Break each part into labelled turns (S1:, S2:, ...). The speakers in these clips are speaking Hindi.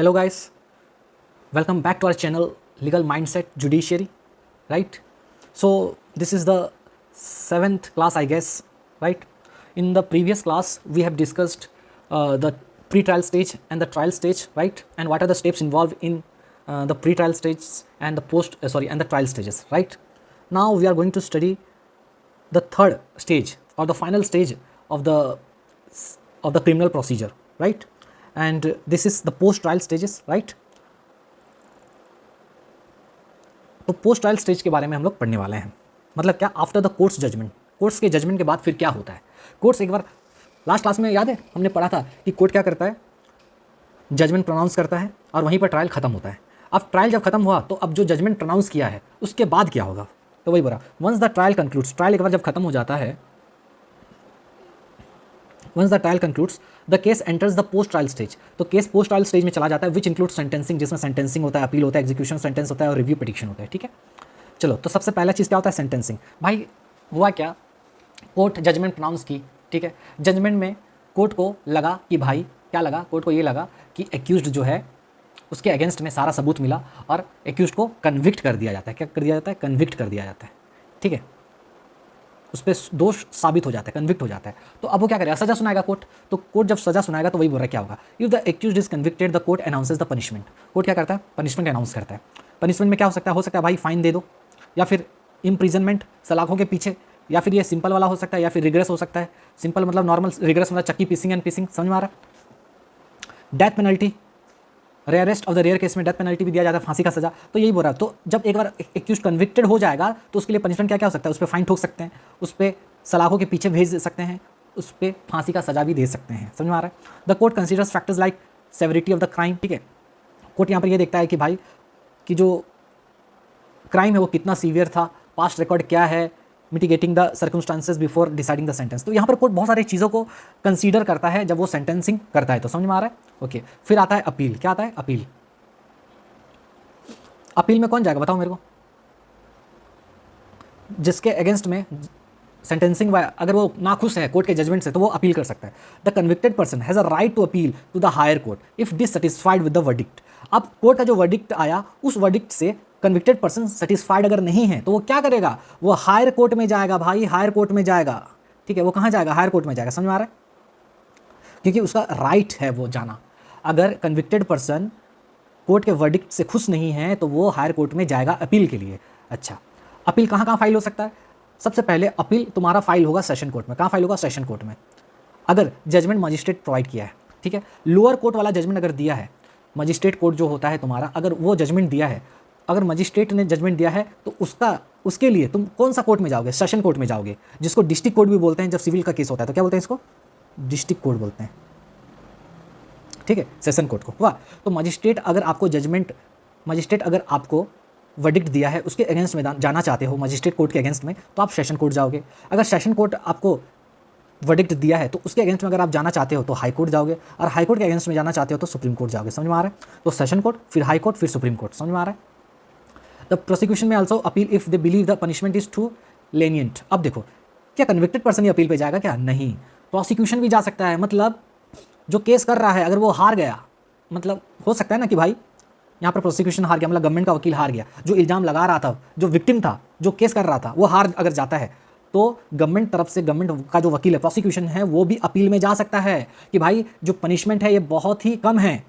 S1: Hello guys, welcome back to our channel Legal Mindset Judiciary, right? So this is the 7th class I guess, right? In the previous class we have discussed the pre-trial stage and the trial stage, right? And what are the steps involved in the pre-trial stages and the and the trial stages, right? Now we are going to study the third stage or the final stage of the criminal procedure, right? And this is the post trial stages, right? तो पोस्ट ट्रायल स्टेज के बारे में हम लोग पढ़ने वाले हैं। मतलब क्या, after the court's judgement, court's के जजमेंट के बाद फिर क्या होता है। कोर्ट्स एक बार लास्ट क्लास में याद है हमने पढ़ा था कि कोर्ट क्या करता है, जजमेंट प्रोनाउंस करता है और वहीं पर ट्रायल खत्म होता है। अब ट्रायल जब खत्म हुआ तो अब जो जजमेंट प्रोनाउंस किया है उसके बाद क्या होगा, तो वही बोला once the trial concludes, trial एक बार जब खत्म हो जाता है, once the trial concludes the case enters the post trial stage, तो केस पोस्ट ट्रायल स्टेज में चला जाता है, विच इंक्लूड सेंटेंसिंग, जिसमें सेंटेंसिंग होता है, अपील होता है, एग्जीक्यूशन सेंटेंस होता है और रिव्यू पिटिशन होता है। ठीक है, चलो तो सबसे पहला चीज़ क्या होता है, सेंटेंसिंग। भाई हुआ क्या, कोर्ट जजमेंट प्रोनाउंस की, ठीक है, जजमेंट में कोर्ट को लगा कि भाई क्या लगा, कोर्ट को ये लगा कि एक्यूज्ड जो है उसके अगेंस्ट में सारा सबूत मिला और एक्यूज्ड को कन्विक्ट कर दिया जाता है। क्या कर दिया जाता है, कन्विक्ट कर दिया जाता है। ठीक है, उस पर दोष साबित हो जाता है, कन्विक्ट हो जाता है। तो अब वो क्या करेगा, सजा सुनाएगा कोर्ट। तो कोर्ट जब सजा सुनाएगा तो वही बोल रहा है क्या होगा, if the accused is convicted the court announces the punishment. Court क्या करता है, पनिशमेंट अनाउंस करता है। पनिशमेंट में क्या हो सकता है भाई फाइन दे दो, या फिर इम्प्रिजनमेंट सलाखों के पीछे, या फिर ये सिंपल वाला हो सकता है, या फिर रिग्रेस हो सकता है। सिंपल मतलब नॉर्मल, रिग्रेस मतलब चक्की पीसिंग एंड पीसिंग, समझ में आ रहा है। Death penalty, rarest of the rare case में डेथ पेनल्टी भी दिया जाता है, फांसी का सजा। तो यही बोल रहा है। तो जब एक बार एक्यूज कन्विक्टेड हो जाएगा तो उसके लिए पनिशमेंट क्या क्या हो सकता है, उस पर फाइन ठोक सकते हैं, उस पर सलाखों के पीछे भेज सकते हैं, उस पर फांसी का सजा भी दे सकते हैं। समझ में आ रहा है। The court considers factors like severity of the crime. ठीक है, कोर्ट यहाँ पर ये देखता है कि भाई कि जो क्राइम है वो कितना सीवियर था, पास्ट रिकॉर्ड क्या है, mitigating the circumstances before deciding the sentence. तो यहाँ पर कोर्ट बहुत सारी चीज़ों को कंसीडर करता है जब वो सेंटेंसिंग करता है। तो समझ में आ रहा है, ओके। फिर आता है अपील। क्या आता है, अपील। अपील में कौन जाएगा बताओ मेरे को, जिसके अगेंस्ट में सेंटेंसिंग अगर वो नाखुश है कोर्ट के जजमेंट से तो वो अपील कर सकता है। The convicted person has a right to appeal to the higher court if dissatisfied with the verdict. अब कोर्ट का जो वर्डिक्ट आया उस वर्डिक्ट से कन्विक्टेड पर्सन सेटिस्फाइड अगर नहीं है तो वो क्या करेगा, वो हायर कोर्ट में जाएगा। भाई हायर कोर्ट में जाएगा, ठीक है, वो कहाँ जाएगा, हायर कोर्ट में जाएगा। समझ में आ रहा है, क्योंकि उसका राइट है वो जाना। अगर कन्विक्टेड पर्सन कोर्ट के वर्डिक्ट से खुश नहीं है तो वो हायर कोर्ट में जाएगा अपील के लिए। अच्छा, अपील कहाँ कहाँ फाइल हो सकता है, सबसे पहले अपील तुम्हारा फाइल होगा सेशन कोर्ट में। कहाँ फाइल होगा, सेशन कोर्ट में, अगर जजमेंट मजिस्ट्रेट प्रोवाइड किया है। ठीक है, लोअर कोर्ट वाला जजमेंट अगर दिया है, मजिस्ट्रेट कोर्ट जो होता है तुम्हारा, अगर वो जजमेंट दिया है, अगर मजिस्ट्रेट ने जजमेंट दिया है तो उसके लिए तुम कौन सा कोर्ट में जाओगे, सेशन कोर्ट में जाओगे, जिसको डिस्ट्रिक्ट कोर्ट भी बोलते हैं। जब सिविल का केस होता है तो क्या बोलते हैं इसको, डिस्ट्रिक्ट कोर्ट बोलते हैं। ठीक है, सेशन कोर्ट को हुआ। तो मजिस्ट्रेट अगर आपको वर्डिक्ट दिया है उसके अगेंस्ट में जाना चाहते हो, मजिस्ट्रेट कोर्ट के अगेंस्ट में, तो आप सेशन कोर्ट जाओगे। अगर सेशन कोर्ट आपको वर्डिक्ट दिया है तो उसके अगेंस्ट में अगर आप जाना चाहते हो तो हाई कोर्ट जाओगे, और हाई कोर्ट के अगेंस्ट में जाना चाहते हो तो सुप्रीम कोर्ट जाओगे। समझ में आ रहा है। तो सेशन कोर्ट, फिर हाई कोर्ट, फिर सुप्रीम कोर्ट। समझ में आ रहा है। द प्रोसिक्यूशन में also appeal if they believe the punishment is too lenient. अब देखो, क्या कन्विक्टेड पर्सन ही अपील पे जाएगा क्या, नहीं, प्रोसिक्यूशन भी जा सकता है। मतलब जो केस कर रहा है अगर वो हार गया, मतलब हो सकता है ना कि भाई यहाँ पर प्रोसिक्यूशन हार गया, मतलब गवर्नमेंट का वकील हार गया, जो इल्ज़ाम लगा रहा था, जो विक्टिम था, जो केस कर रहा था, वो हार अगर जाता है तो गवर्नमेंट तरफ से, गवर्नमेंट का जो वकील है, प्रोसिक्यूशन है, वो भी अपील में जा सकता है कि भाई जो पनिशमेंट है ये बहुत ही कम है,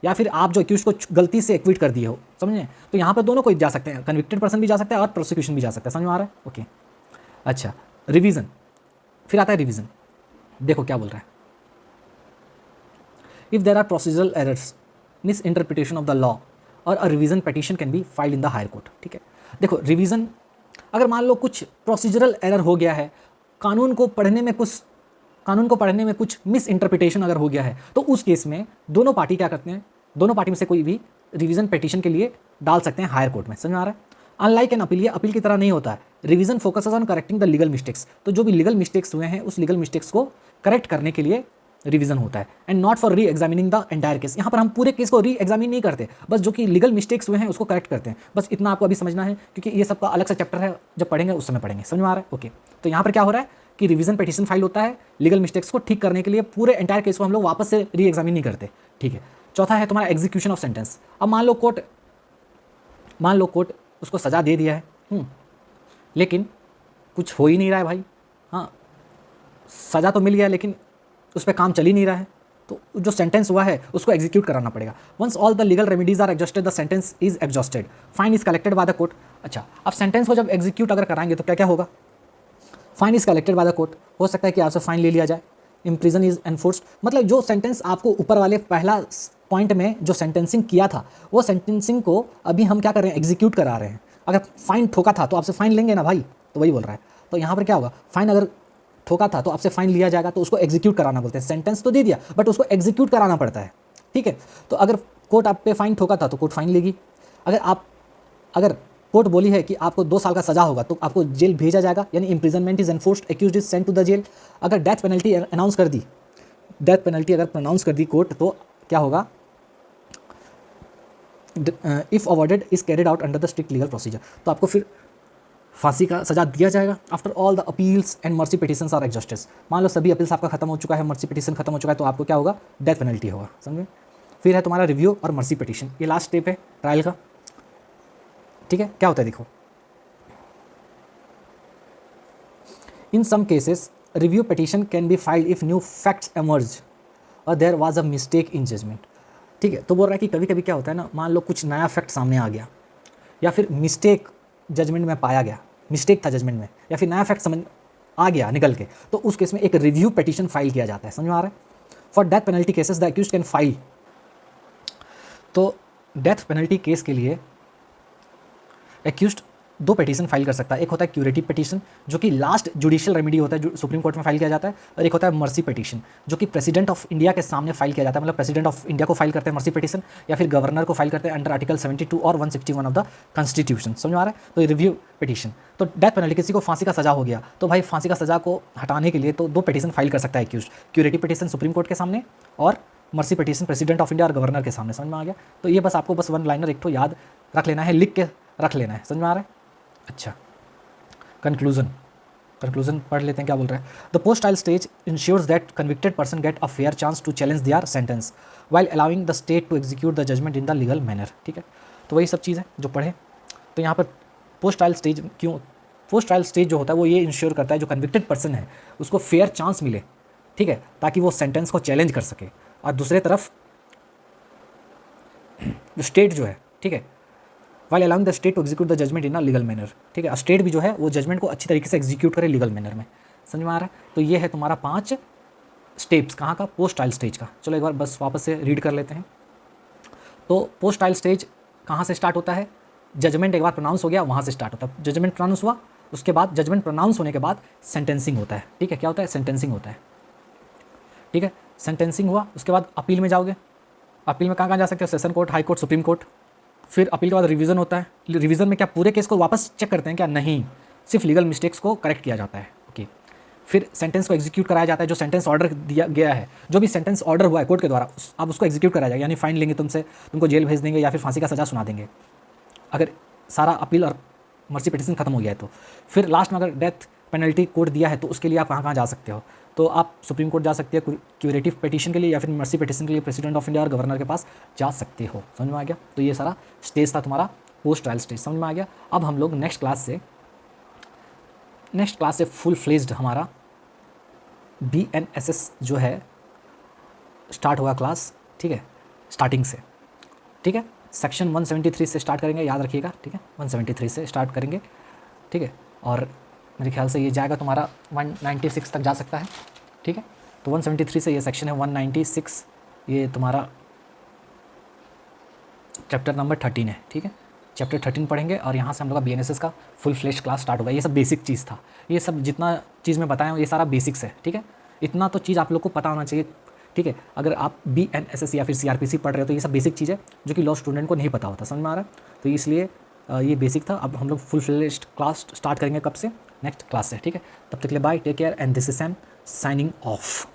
S1: या फिर आप जो एक्यूज को गलती से एक्विट कर दिए हो। समझे, तो यहाँ पर दोनों को जा सकते हैं, कन्विक्टेड पर्सन भी जा सकता है और प्रोसिक्यूशन भी जा सकता है। समझ में आ रहा है, ओके। अच्छा, रिवीजन, फिर आता है रिवीजन। देखो क्या बोल रहा है, if there are procedural errors, misinterpretation of the law or a revision petition can be filed in the higher court. ठीक है, देखो रिवीजन, अगर मान लो कुछ प्रोसीजरल एरर हो गया है, कानून को पढ़ने में कुछ मिस इंटरप्रिटेशन अगर हो गया है, तो उस केस में दोनों पार्टी क्या करते हैं, दोनों पार्टी में से कोई भी रिवीजन पिटीशन के लिए डाल सकते हैं हायर कोर्ट में। समझ में आ रहा है। अनलाइक एन अपील, ये अपील की तरह नहीं होता है। Revision focuses on correcting the legal mistakes, तो जो भी लीगल मिस्टेक्स हुए हैं उस लीगल मिस्टेक्स को करेक्ट करने के लिए रिवीजन होता है, एंड नॉट फॉर री एग्जामिनिंग द एंटायर केस। यहाँ पर हम पूरे केस को री एग्जामिन नहीं करते, बस जो कि लीगल मिस्टेक्स हुए हैं उसको करेक्ट करते हैं। बस इतना आपको अभी समझना है, क्योंकि ये सबका अलग सा चैप्टर है, जब पढ़ेंगे उस समय पढ़ेंगे। समझ में आ रहा है, ओके। तो यहाँ पर क्या हो रहा है कि रिवीजन पिटीशन फाइल होता है लीगल मिस्टेक्स को ठीक करने के लिए, पूरे एंटायर केस को हम लोग वापस से री एग्जामिन नहीं करते, ठीक है। चौथा है तुम्हारा एग्जीक्यूशन ऑफ सेंटेंस। अब मान लो कोर्ट उसको सज़ा दे दिया है, लेकिन कुछ हो ही नहीं रहा है भाई। हाँ, सज़ा तो मिल गया लेकिन उस पर काम चल ही नहीं रहा है, तो जो सेंटेंस हुआ है उसको एग्जीक्यूट कराना पड़ेगा। Once all the legal remedies are exhausted the sentence is exhausted, fine is collected by the court. अच्छा, अब सेंटेंस को जब एग्जीक्यूट अगर कराएंगे तो क्या क्या होगा? Fine is collected by the court, हो सकता है कि आपसे फाइन ले लिया जाए। इम्प्रिजन इज एनफोर्स्ड, मतलब जो सेंटेंस आपको ऊपर वाले पहला पॉइंट में जो सेंटेंसिंग किया था वो सेंटेंसिंग को अभी हम क्या कर रहे हैं? एग्जीक्यूट करा रहे हैं। अगर फाइन ठोका था तो आपसे फाइन लेंगे ना भाई, तो वही बोल रहा है। तो यहाँ पर क्या होगा? फाइन अगर ठोका था तो आपसे फाइन लिया जाएगा, तो उसको एग्जीक्यूट कराना बोलते हैं। सेंटेंस तो दे दिया बट उसको एग्जीक्यूट कराना पड़ता है, ठीक है। तो अगर कोर्ट आप पे फाइन ठोका था तो कोर्ट फाइन लेगी। अगर कोर्ट बोली है कि आपको 2 साल का सजा होगा तो आपको जेल भेजा जाएगा, यानी imprisonment is enforced, accused is sent to the jail. अगर डेथ पेनल्टी अनाउंस कर दी, डेथ पेनल्टी अगर प्रोनाउंस कर दी कोर्ट, तो क्या होगा? If awarded is carried out under the strict legal procedure, तो आपको फिर फांसी का सजा दिया जाएगा। After all the appeals and mercy petitions are exhausted, मान लो सभी अपील्स आपका खत्म हो चुका है, मर्सी पिटिशन खत्म हो चुका है, तो आपको क्या होगा? डेथ पेनल्टी होगा, समझे। फिर है तुम्हारा रिव्यू और मर्सी पिटिशन, ये लास्ट स्टेप है ट्रायल का, ठीक है। क्या होता है देखो, in some cases review petition can be filed if new facts emerge or there was a mistake in judgment, ठीक है। तो बोल रहा है कि कभी कभी क्या होता है ना, मान लो कुछ नया फैक्ट सामने आ गया, या फिर मिस्टेक जजमेंट में पाया गया, मिस्टेक था जजमेंट में, या फिर नया फैक्ट समझ आ गया निकल के, तो उस केस में एक रिव्यू पिटिशन फाइल किया जाता है, समझ में आ रहा है। For death penalty cases the accused can file, तो डेथ पेनल्टी केस के लिए एक्यूज्ड 2 पिटीशन फाइल कर सकता है। एक होता है क्यूरेटिव पिटीशन, जो कि लास्ट जुडिशियल रेमेडी होता है, जो सुप्रीम कोर्ट में फाइल किया जाता है, और एक होता है मर्सी पिटीशन, जो कि प्रेसिडेंट ऑफ इंडिया के सामने फाइल किया जाता है। मतलब प्रेसिडेंट ऑफ इंडिया को फाइल करते हैं मर्सी पिटीशन, या फिर गवर्नर को फाइल करते हैं अंडर आर्टिकल 72 और 161 ऑफ द कॉन्स्टिट्यूशन, समझ में आ रहा है। तो रिव्यू पिटीशन, तो डेथ पेनल्टी, किसी को फांसी का सजा हो गया तो भाई फांसी का सजा को हटाने के लिए तो 2 पिटीशन फाइल कर सकता है accused, curative petition supreme court के सामने और mercy petition president of India और गवर्नर के सामने, समझ में आ गया। तो ये बस आपको बस 1 लाइनर एक तो याद रख लेना है, लिख के रख लेना है, समझ में आ रहा है। अच्छा, कंक्लूजन पढ़ लेते हैं, क्या बोल रहा है। The post trial stage ensures that convicted person get a fair chance to challenge their sentence while allowing the state to execute the judgement in the legal manner, ठीक है। तो वही सब चीज़ है जो पढ़े। तो यहाँ पर पोस्ट ट्रायल स्टेज क्यों, पोस्ट ट्रायल स्टेज जो होता है वो ये इंश्योर करता है जो कन्विक्टेड पर्सन है उसको फेयर चांस मिले, ठीक है, ताकि वो सेंटेंस को चैलेंज कर सके। और दूसरे तरफ जो स्टेट जो है, ठीक है, while allowing the state to execute the judgement in a legal manner, ठीक है, स्टेट भी जो है वो जजमेंट को अच्छी तरीके से एग्जीक्यूट करे लीगल मैनर में, समझ में आ रहा है। तो ये है तुम्हारा 5 स्टेप्स कहाँ का, पोस्ट ट्रायल स्टेज का। चलो एक बार बस वापस से रीड कर लेते हैं। तो पोस्ट ट्रायल स्टेज कहाँ से स्टार्ट होता है? जजमेंट एक बार प्रोनाउंस हो गया वहाँ से स्टार्ट होता है। जजमेंट प्रोनाउंस हुआ, उसके बाद जजमेंट प्रोनाउंस होने के बाद सेंटेंसिंग होता है, ठीक है। क्या होता है? सेंटेंसिंग होता है, ठीक है। सेंटेंसिंग हुआ, उसके बाद अपील में जाओगे। अपील में कहाँ जा सकते हो? Session court, high court, supreme court. फिर अपील के बाद रिवीजन होता है। रिवीजन में क्या पूरे केस को वापस चेक करते हैं क्या? नहीं, सिर्फ लीगल मिस्टेक्स को करेक्ट किया जाता है, ओके। फिर सेंटेंस को एग्जीक्यूट कराया जाता है, जो सेंटेंस ऑर्डर दिया गया है, जो भी सेंटेंस ऑर्डर हुआ है कोर्ट के द्वारा, अब उसको एग्जीक्यूट कराया जाएगा, यानी फाइन लेंगे तुमसे, तुमको जेल भेज देंगे या फिर फांसी का सजा सुना देंगे, अगर सारा अपील और मर्सी पिटीशन खत्म हो गया है तो। फिर लास्ट में अगर डेथ पेनल्टी कोर्ट दिया है तो उसके लिए आप कहाँ कहाँ जा सकते हो? तो आप सुप्रीम कोर्ट जा सकते हैं क्यूरेटिव पिटीशन के लिए, या फिर मर्सी पिटीशन के लिए प्रेसिडेंट ऑफ इंडिया और गवर्नर के पास जा सकते हो, समझ में आ गया। तो ये सारा स्टेज था तुम्हारा पोस्ट ट्रायल स्टेज, समझ में आ गया। अब हम लोग नेक्स्ट क्लास से फुल फ्लेज्ड हमारा BNSS जो है स्टार्ट होगा क्लास, ठीक है, स्टार्टिंग से, ठीक है। सेक्शन 173 से स्टार्ट करेंगे, याद रखिएगा, ठीक है, 173 से स्टार्ट करेंगे, ठीक है। और मेरे ख्याल से ये जाएगा तुम्हारा 196 तक जा सकता है, ठीक है। तो 173 से ये सेक्शन है 196, ये तुम्हारा चैप्टर नंबर 13 है, ठीक है। चैप्टर 13 पढ़ेंगे और यहाँ से हम लोग का BNSS का फुल फ्लेश क्लास स्टार्ट होगा। ये सब बेसिक चीज़ था, ये सब जितना चीज़ मैं बताया हूँ ये सारा बेसिक्स है, ठीक है। इतना तो चीज़ आप लोग को पता होना चाहिए, ठीक है। अगर आप BNSS या फिर CRPC पढ़ रहे हो तो ये सब बेसिक चीज़ है जो कि लॉ स्टूडेंट को नहीं पता होता, समझ में आ रहा है। तो इसलिए ये बेसिक था। अब हम लोग फुल फ्लेश्ड क्लास स्टार्ट करेंगे कब से? नेक्स्ट क्लास से, ठीक है। तब तक के लिए bye, take care and this is Sam signing of.